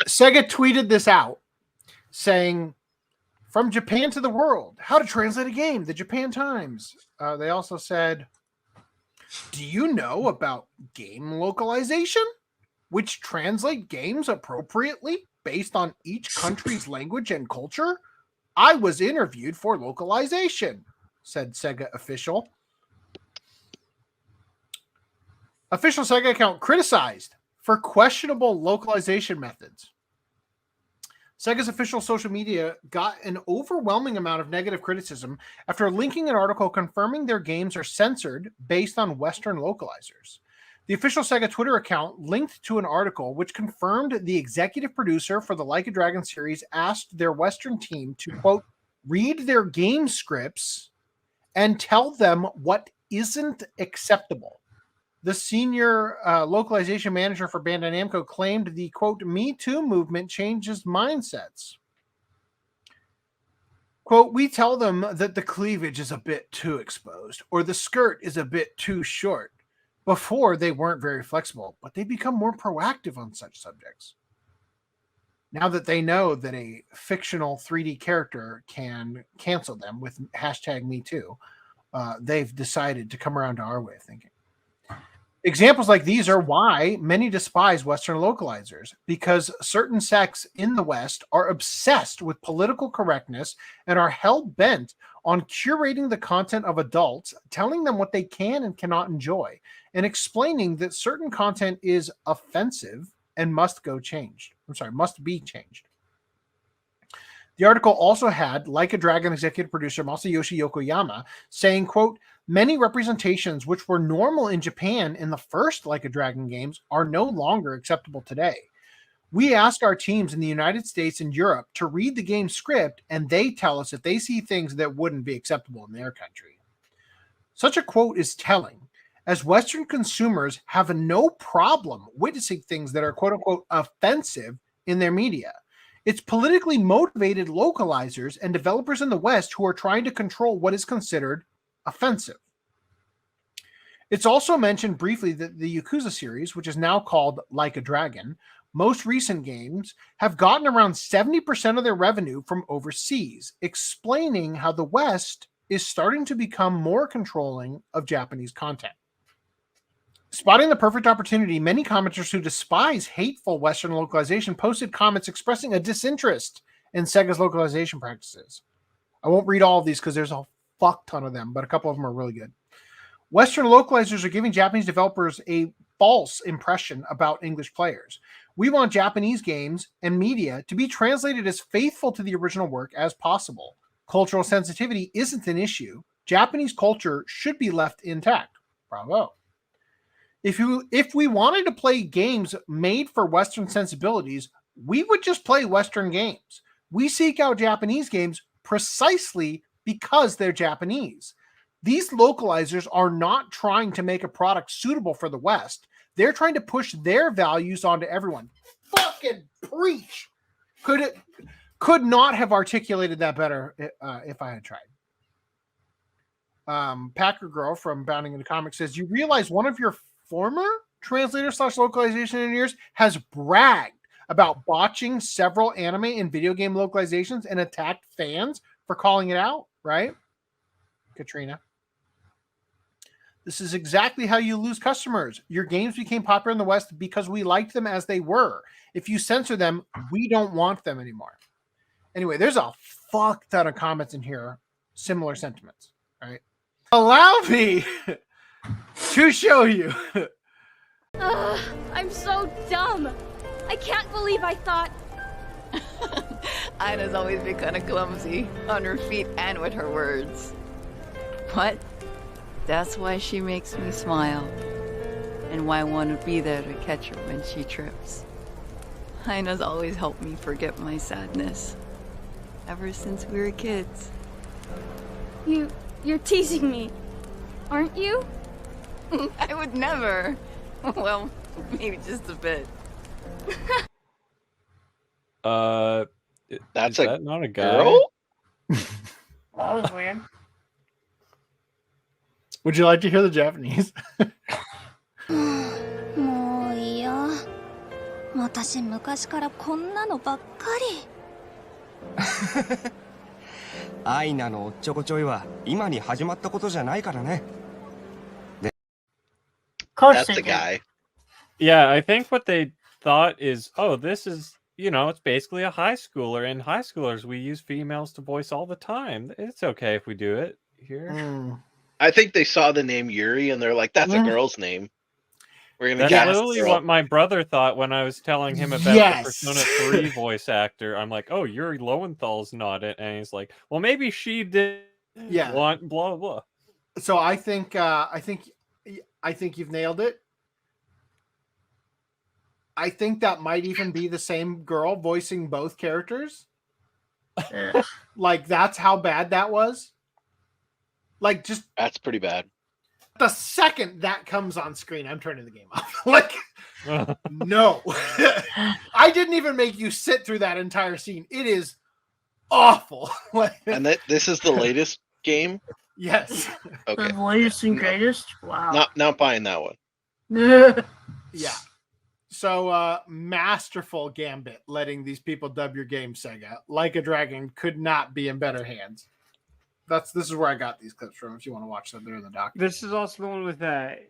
Sega tweeted this out saying, "From Japan to the world, how to translate a game, the Japan Times." They also said, "Do you know about game localization, which translate games appropriately based on each country's language and culture? I was interviewed for localization," said Sega official. Official Sega account criticized for questionable localization methods. Sega's official social media got an overwhelming amount of negative criticism after linking an article confirming their games are censored based on Western localizers. The official Sega Twitter account linked to an article which confirmed the executive producer for the Like a Dragon series asked their Western team to, quote, read their game scripts and tell them what isn't acceptable. The senior localization manager for Bandai Namco claimed the, quote, Me Too movement changes mindsets. Quote, we tell them that the cleavage is a bit too exposed or the skirt is a bit too short. Before, they weren't very flexible, but they become more proactive on such subjects. Now that they know that a fictional 3D character can cancel them with hashtag Me Too, they've decided to come around to our way of thinking. Examples like these are why many despise Western localizers, because certain sects in the West are obsessed with political correctness and are hell-bent on curating the content of adults, telling them what they can and cannot enjoy, and explaining that certain content is offensive and must be changed. The article also had Like a Dragon executive producer Masayoshi Yokoyama saying, quote, many representations which were normal in Japan in the first Like a Dragon games are no longer acceptable today. We ask our teams in the United States and Europe to read the game script, and they tell us if they see things that wouldn't be acceptable in their country. Such a quote is telling, as Western consumers have no problem witnessing things that are quote-unquote offensive in their media. It's politically motivated localizers and developers in the West who are trying to control what is considered offensive. It's also mentioned briefly that the Yakuza series, which is now called Like a Dragon, most recent games have gotten around 70% of their revenue from overseas, explaining how the West is starting to become more controlling of Japanese content. Spotting the perfect opportunity, many commenters who despise hateful Western localization posted comments expressing a disinterest in Sega's localization practices. I won't read all of these because there's a fuck ton of them, but a couple of them are really good. Western localizers are giving Japanese developers a false impression about English players. We want Japanese games and media to be translated as faithful to the original work as possible. Cultural sensitivity isn't an issue. Japanese culture should be left intact. Bravo. If we wanted to play games made for Western sensibilities, we would just play Western games. We seek out Japanese games precisely because they're Japanese. These localizers are not trying to make a product suitable for the West. They're trying to push their values onto everyone. Fucking preach! Could not have articulated that better if I had tried. Packer Girl from Bounding into Comics says, you realize one of your former translator/localization engineers has bragged about botching several anime and video game localizations and attacked fans for calling it out, right? Katrina. This is exactly how you lose customers. Your games became popular in the West because we liked them as they were. If you censor them, we don't want them anymore. Anyway, there's a fuck ton of comments in here, similar sentiments, right? Allow me to show you. I'm so dumb. I can't believe I thought. Ina's always been kind of clumsy on her feet and with her words. But that's why she makes me smile and why I want to be there to catch her when she trips. Ina's always helped me forget my sadness ever since we were kids. You're teasing me, aren't you? I would never. Well, maybe just a bit. That's that not a guy? girl? That was weird. Would you like to hear the Japanese? もういいよ。ま私昔からこんなのばっかり。アイナのおっちょこちょいは今に始まったことじゃないからね。 Course That's the guy. Yeah, I think what they thought is, oh, this is, it's basically a high schooler. And high schoolers, we use females to voice all the time. It's okay if we do it here. I think they saw the name Yuri and they're like, that's a girl's name. We're gonna That's cast literally girl. what my brother thought when I was telling him about the Persona 3 voice actor. I'm like, oh, Yuri Lowenthal's not it. And he's like, well, maybe she did want blah, blah. So I think you've nailed it. I think that might even be the same girl voicing both characters. Like, that's how bad that was. Like, just That's pretty bad. the second that comes on screen, I'm turning the game off. Like, no. I didn't even make you sit through that entire scene. It is awful. Like, And this is the latest game? yes. Okay. The latest and greatest? Wow. Not buying that one. Yeah. So, masterful gambit, letting these people dub your game, Sega. Like a Dragon could not be in better hands. This is where I got these clips from. If you want to watch them, they're in the doc. This is also the one with I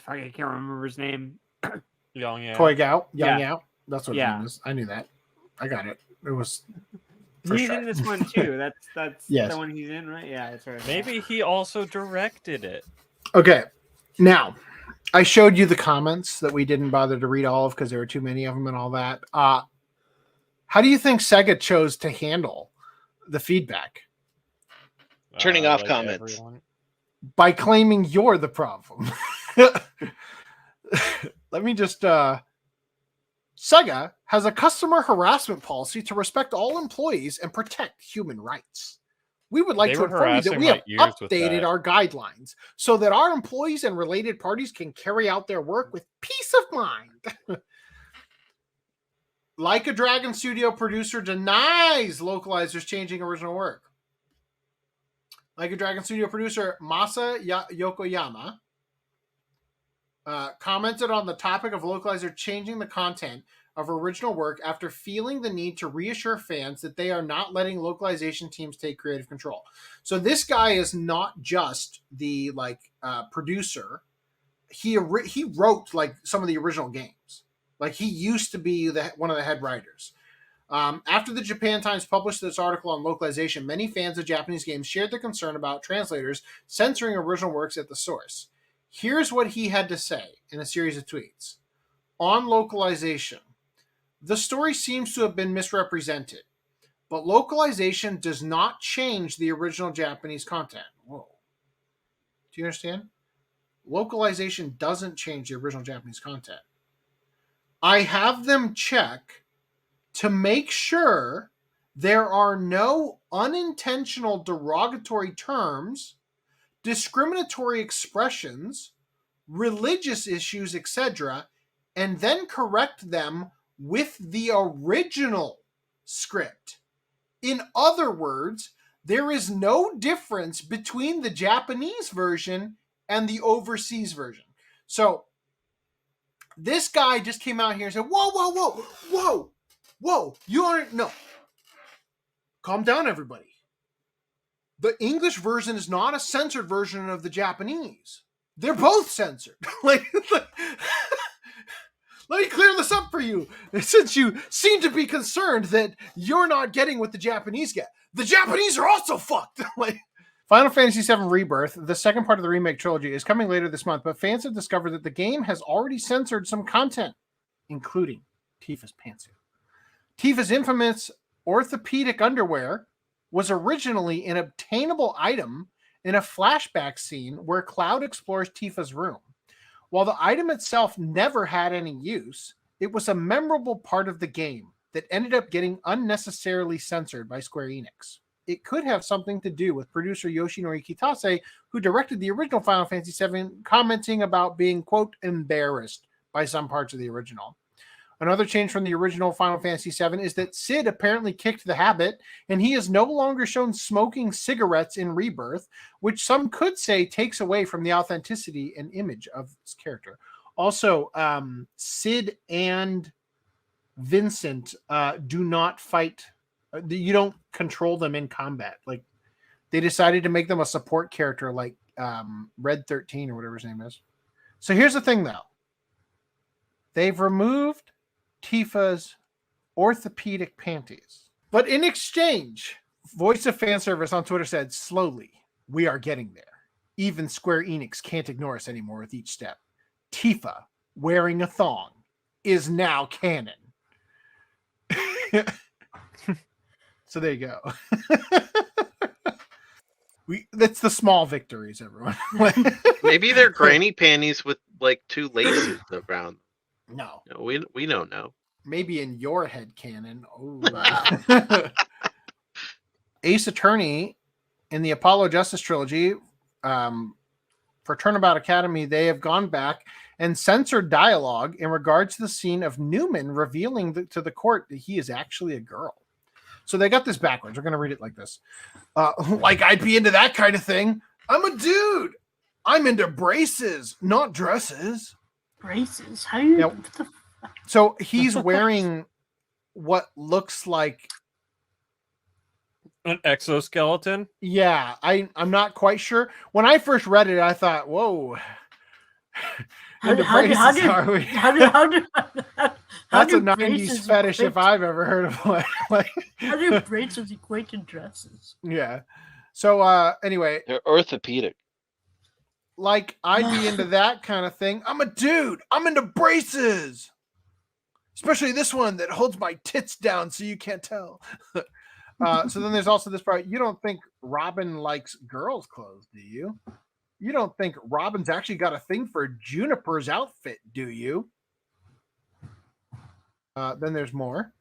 can't remember his name. Young Yao. Koi Gao, Yeah. Yao. That's what his name is. I knew that. I got it. It was. For He's sure. in this one too. That's Yes. the one he's in, right? Yeah, that's right. Maybe he also directed it. Okay. Now, I showed you the comments that we didn't bother to read all of because there were too many of them and all that. How do you think Sega chose to handle the feedback? Turning off like comments. everyone. By claiming you're the problem. Let me just Sega has a customer harassment policy to respect all employees and protect human rights. We would like They to were inform you that harassing we my have ears with updated that. our guidelines so that our employees and related parties can carry out their work with peace of mind. Like a Dragon Studio producer denies localizers changing original work. Like a Dragon Studio producer Masa Yokoyama commented on the topic of localizer changing the content of original work after feeling the need to reassure fans that they are not letting localization teams take creative control. So this guy is not just the producer. He wrote like some of the original games. Like, he used to be one of the head writers. After the Japan Times published this article on localization, many fans of Japanese games shared their concern about translators censoring original works at the source. Here's what he had to say in a series of tweets. On localization, the story seems to have been misrepresented, but localization does not change the original Japanese content. Whoa. Do you understand? Localization doesn't change the original Japanese content. I have them check to make sure there are no unintentional derogatory terms, discriminatory expressions, religious issues, etc., and then correct them with the original script. In other words, there is no difference between the Japanese version and the overseas version. So this guy just came out here and said, whoa, you aren't, no. Calm down, everybody. The English version is not a censored version of the Japanese. They're both censored. Let me clear this up for you, since you seem to be concerned that you're not getting what the Japanese get. The Japanese are also fucked. Final Fantasy VII Rebirth, the second part of the remake trilogy, is coming later this month, but fans have discovered that the game has already censored some content, including Tifa's pantsuit. Tifa's infamous orthopedic underwear was originally an obtainable item in a flashback scene where Cloud explores Tifa's room. While the item itself never had any use, it was a memorable part of the game that ended up getting unnecessarily censored by Square Enix. It could have something to do with producer Yoshinori Kitase, who directed the original Final Fantasy VII, commenting about being, quote, embarrassed by some parts of the original. Another change from the original Final Fantasy VII is that Sid apparently kicked the habit, and he is no longer shown smoking cigarettes in Rebirth, which some could say takes away from the authenticity and image of this character. Also, Sid and Vincent do not fight. You don't control them in combat. Like they decided to make them a support character, like Red 13 or whatever his name is. So here's the thing, though. They've removed Tifa's orthopedic panties, but in exchange, Voice of Fan Service on Twitter said, "Slowly, we are getting there. Even Square Enix can't ignore us anymore with each step. Tifa wearing a thong is now canon." So there you go. That's the small victories, everyone. Maybe they're granny panties with like 2 laces around. No, we don't know. Maybe in your head canon. Ace Attorney in the Apollo Justice trilogy, for Turnabout Academy, they have gone back and censored dialogue in regards to the scene of Newman revealing to the court that he is actually a girl. So they got this backwards. We're going to read it like this. Like I'd be into that kind of thing. I'm a dude. I'm into braces, not dresses. Braces? How do you... Now, so he's wearing what looks like an exoskeleton. Yeah, I'm not quite sure. When I first read it, I thought, "Whoa." That's a 90s fetish if I've ever heard of one. How do braces equate to dresses? Yeah. So anyway, they're orthopedic. Like I'd be into that kind of thing. I'm a dude. I'm into braces. Especially this one that holds my tits down so you can't tell. So then there's also this part. You don't think Robin likes girls' clothes, do you? You don't think Robin's actually got a thing for Juniper's outfit, do you? Then there's more.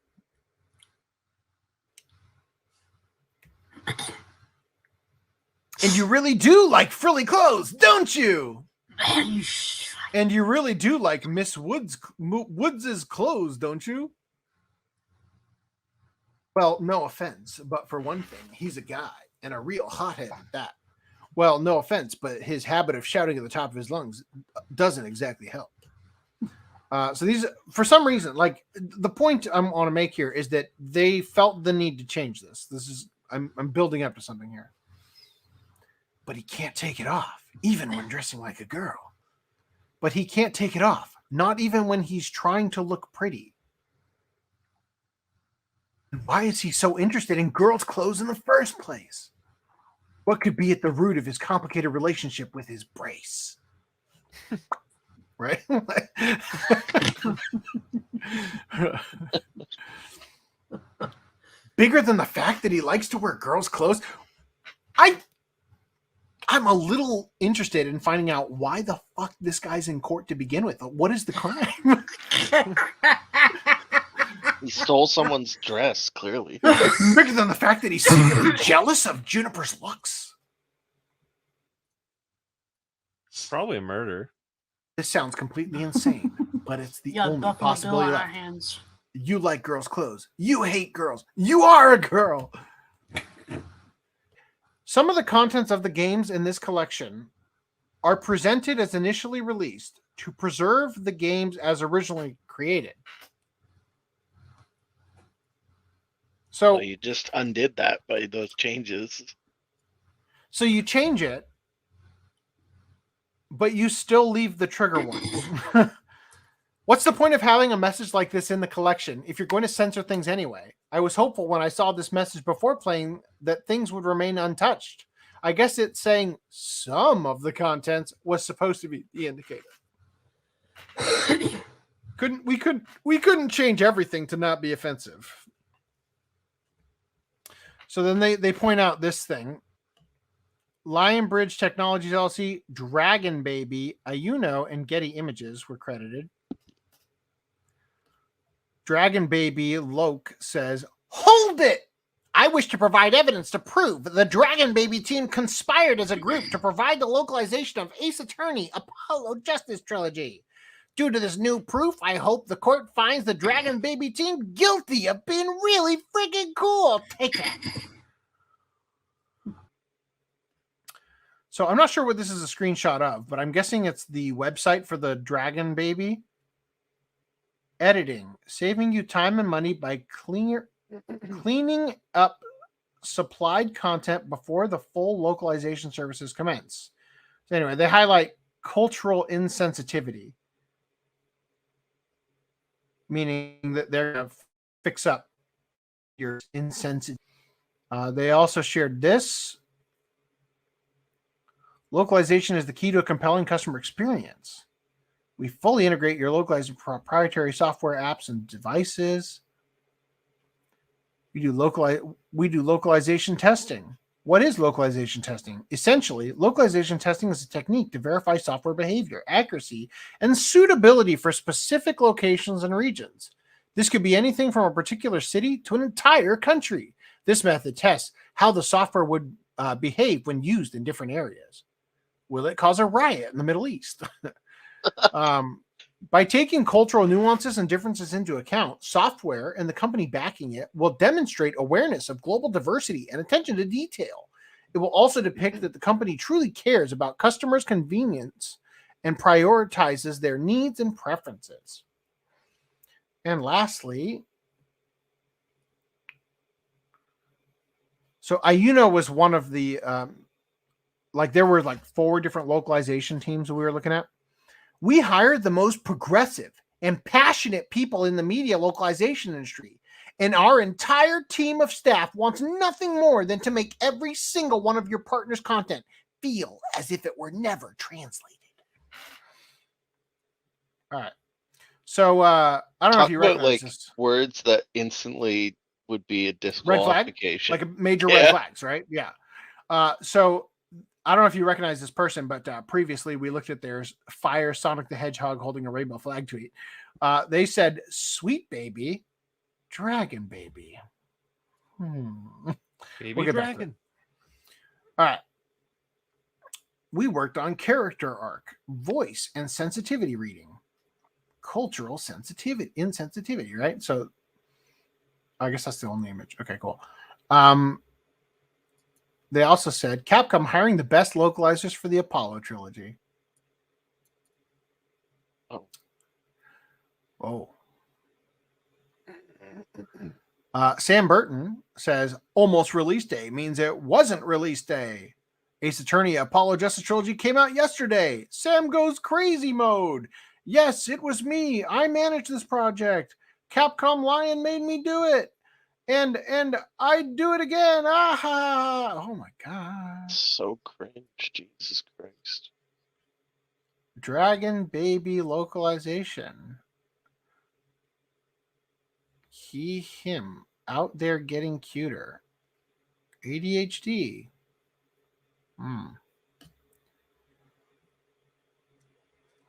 And you really do like frilly clothes, don't you? And you really do like Miss Woods's clothes, don't you? Well, no offense, but for one thing, he's a guy and a real hothead at that. Well, no offense, but his habit of shouting at the top of his lungs doesn't exactly help. So these, for some reason, like the point I want to make here is that they felt the need to change this. This is I'm building up to something here. But he can't take it off, even when dressing like a girl. But he can't take it off, not even when he's trying to look pretty. Why is he so interested in girls' clothes in the first place? What could be at the root of his complicated relationship with his brace? Right? Bigger than the fact that he likes to wear girls' clothes? I'm a little interested in finding out why the fuck this guy's in court to begin with. What is the crime? He stole someone's dress, clearly. Bigger than the fact that he's secretly jealous of Juniper's looks. Probably a murder. This sounds completely insane, but it's the only possibility left. You like girls' clothes. You hate girls. You are a girl. Some of the contents of the games in this collection are presented as initially released to preserve the games as originally created. So you just undid that by those changes. So you change it, but you still leave the trigger warning. What's the point of having a message like this in the collection if you're going to censor things anyway? I was hopeful when I saw this message before playing that things would remain untouched. I guess it's saying some of the contents was supposed to be the indicator. We couldn't change everything to not be offensive. So then they point out this thing. Lion Bridge Technologies LLC, Dragon Baby, Ayuno, and Getty Images were credited. Dragon Baby Loke says, "Hold it! I wish to provide evidence to prove the Dragon Baby team conspired as a group to provide the localization of Ace Attorney Apollo Justice Trilogy. Due to this new proof, I hope the court finds the Dragon Baby team guilty of being really freaking cool. Take it." So I'm not sure what this is a screenshot of, but I'm guessing it's the website for the Dragon Baby. editing, saving you time and money by cleaning up supplied content before the full localization services commence. So anyway, they highlight cultural insensitivity, meaning that they're going to fix up your insensitivity. They also shared this. Localization is the key to a compelling customer experience. We fully integrate your localized proprietary software, apps, and devices. We do localization testing. What is localization testing? Essentially, localization testing is a technique to verify software behavior, accuracy, and suitability for specific locations and regions. This could be anything from a particular city to an entire country. This method tests how the software would behave when used in different areas. Will it cause a riot in the Middle East? By taking cultural nuances and differences into account, software and the company backing it will demonstrate awareness of global diversity and attention to detail. It will also depict that the company truly cares about customers' convenience and prioritizes their needs and preferences. And lastly, so Ayuno was one of the, there were 4 different localization teams that we were looking at. We hired the most progressive and passionate people in the media localization industry, and our entire team of staff wants nothing more than to make every single one of your partners' content feel as if it were never translated. All right. So I don't know if you recognize this. Words that instantly would be a disqualification. Red flag? Like a major red flags, right? Yeah. So I don't know if you recognize this person, but previously we looked at their Fire Sonic the Hedgehog holding a rainbow flag tweet. They said, "Sweet baby, dragon baby." Baby we'll dragon. All right. We worked on character arc, voice, and sensitivity reading. Cultural insensitivity, right? So I guess that's the only image. Okay, cool. They also said Capcom hiring the best localizers for the Apollo trilogy. Oh. Sam Burton says almost release day means it wasn't release day. Ace Attorney Apollo Justice Trilogy came out yesterday. Sam goes crazy mode. Yes, it was me. I managed this project. Capcom Lion made me do it. And I'd do it again. Aha! Oh my god. So cringe. Jesus Christ. Dragon baby localization. Him out there getting cuter. ADHD.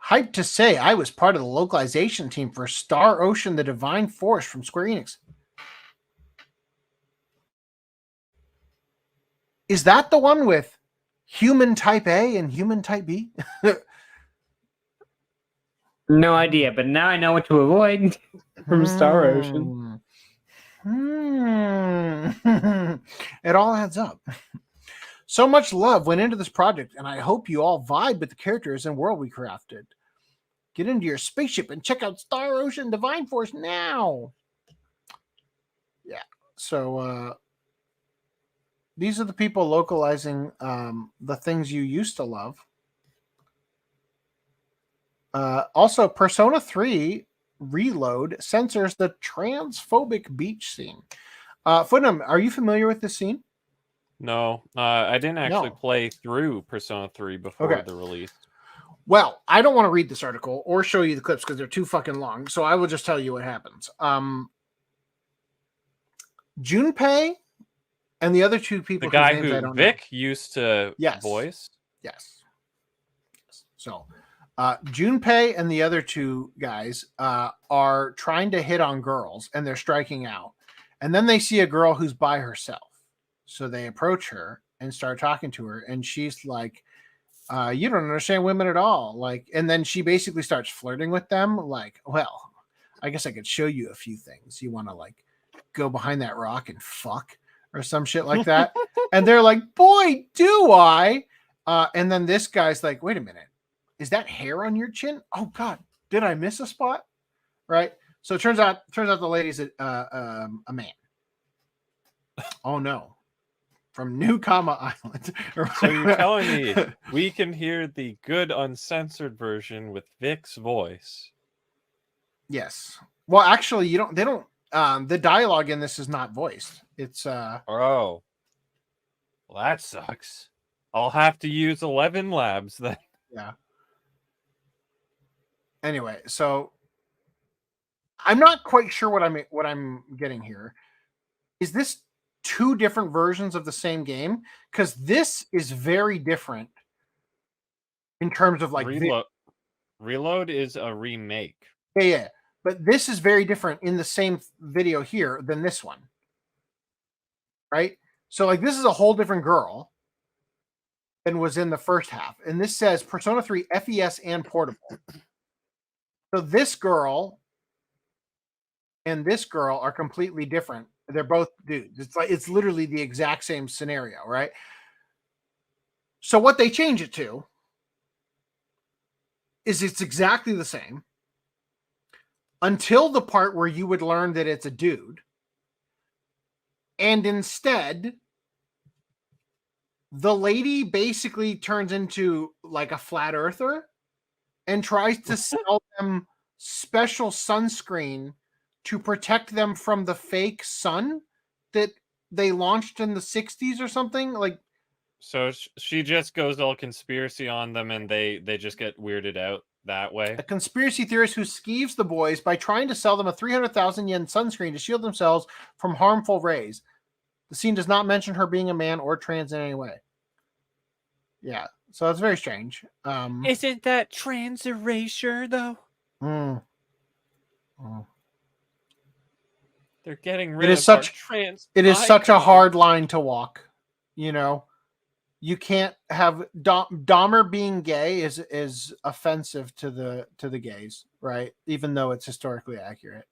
Hyped to say I was part of the localization team for Star Ocean: The Divine Force from Square Enix. Is that the one with human type A and human type B? No idea, but now I know what to avoid from Star Ocean. It all adds up. So much love went into this project, and I hope you all vibe with the characters and world we crafted. Get into your spaceship and check out Star Ocean Divine Force now. Yeah, so these are the people localizing the things you used to love. Also, Persona 3 Reload censors the transphobic beach scene. Footnum, are you familiar with this scene? No, I didn't actually play through Persona 3 before the release. Well, I don't want to read this article or show you the clips because they're too fucking long. So I will just tell you what happens. Junpei and the other 2 people. The guy who Vic used to voice? Yes. So Junpei and the other 2 guys are trying to hit on girls, and they're striking out. And then they see a girl who's by herself. So they approach her and start talking to her. And she's like, you don't understand women at all. Like, and then she basically starts flirting with them. Like, well, I guess I could show you a few things. You want to like go behind that rock and fuck or some shit like that. And they're like, boy, do I. And then this guy's like, wait a minute. Is that hair on your chin? Oh God, did I miss a spot? Right. So it turns out the lady's a man. Oh no. From New Kama Island. So you're telling me we can hear the good uncensored version with Vic's voice? Yes. Well, actually, they don't. The dialogue in this is not voiced. It's Oh, well, that sucks. I'll have to use 11 labs then. yeah. Anyway, so I'm not quite sure what I'm getting here. Is this two different versions of the same game? Because this is very different in terms of like Reload is a remake. yeah. But this is very different in the same video here than this one. Right? So like this is a whole different girl than was in the first half. And this says Persona 3 FES and portable. So this girl and this girl are completely different. They're both dudes. It's literally the exact same scenario, right? So what they change it to is it's exactly the same until the part where you would learn that it's a dude. And instead, the lady basically turns into like a flat earther and tries to sell them special sunscreen to protect them from the fake sun that they launched in the 60s or something. Like, so she just goes all conspiracy on them and they just get weirded out that way. A conspiracy theorist who skeeves the boys by trying to sell them a 300,000 yen sunscreen to shield themselves from harmful rays. The scene does not mention her being a man or trans in any way. Yeah, so it's very strange. Isn't that trans erasure though? They're getting rid of our trans. It is such a hard line to walk. You know, you can't have Dahmer being gay is offensive to the gays, right? Even though it's historically accurate.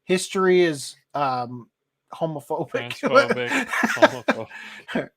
History is homophobic. Transphobic, homophobic.